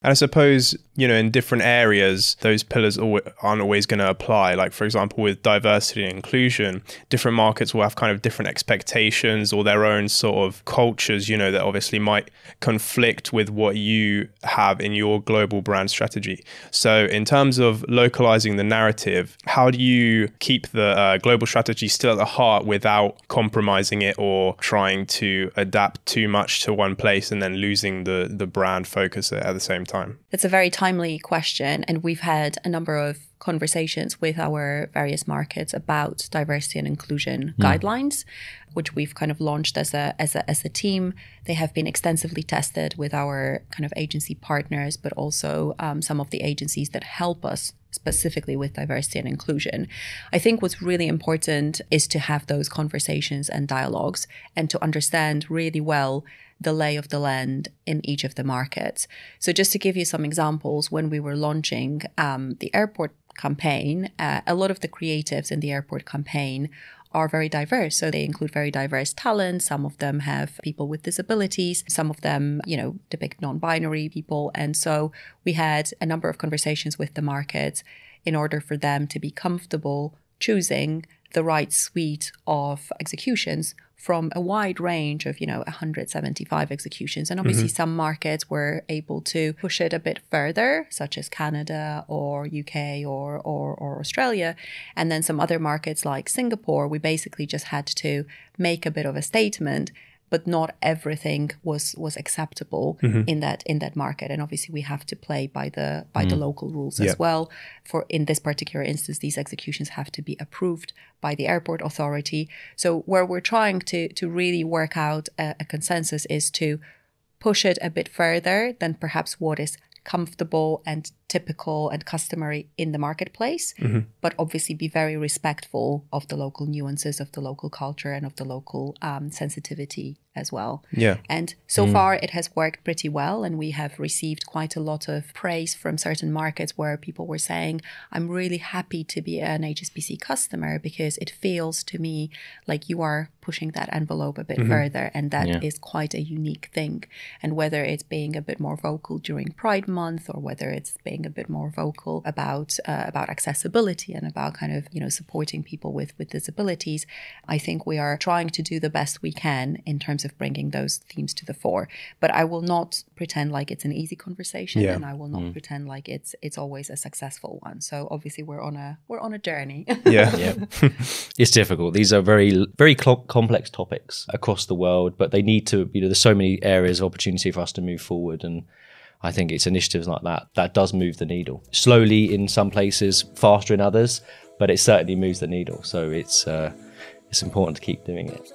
And I suppose, in different areas, those pillars aren't always going to apply. Like, for example, with diversity and inclusion, different markets will have kind of different expectations or their own sort of cultures, that obviously might conflict with what you have in your global brand strategy. So in terms of localizing the narrative, how do you keep the global strategy still at the heart without compromising it or trying to adapt too much to one place and then losing the brand focus at the same time? It's a very timely question, and we've had a number of conversations with our various markets about diversity and inclusion guidelines, which we've kind of launched as a team. They have been extensively tested with our kind of agency partners, but also some of the agencies that help us specifically with diversity and inclusion. I think what's really important is to have those conversations and dialogues and to understand really well the lay of the land in each of the markets. So just to give you some examples, when we were launching the airport campaign, a lot of the creatives in the airport campaign are very diverse. So they include very diverse talents. Some of them have people with disabilities. Some of them, depict non-binary people. And so we had a number of conversations with the markets in order for them to be comfortable choosing the right suite of executions from a wide range of, 175 executions. And obviously some markets were able to push it a bit further, such as Canada or UK or Australia. And then some other markets like Singapore, we basically just had to make a bit of a statement, but not everything was acceptable in that market. And obviously we have to play by the local rules as well. For in this particular instance, these executions have to be approved by the airport authority. So where we're trying to really work out a consensus is to push it a bit further than perhaps what is comfortable and typical and customary in the marketplace, but obviously be very respectful of the local nuances, of the local culture and of the local sensitivity as well. Yeah. And so far it has worked pretty well, and we have received quite a lot of praise from certain markets where people were saying, I'm really happy to be an HSBC customer because it feels to me like you are pushing that envelope a bit further, and that is quite a unique thing. And whether it's being a bit more vocal during Pride Month, or whether it's being a bit more vocal about accessibility and about kind of supporting people with disabilities, I think we are trying to do the best we can in terms of bringing those themes to the fore. But I will not pretend like it's an easy conversation, and I will not pretend like it's always a successful one. So obviously we're on a journey. It's difficult. These are very, very complex topics across the world, but they need to, there's so many areas of opportunity for us to move forward. And I think it's initiatives like that does move the needle. Slowly in some places, faster in others, but it certainly moves the needle. So it's important to keep doing it.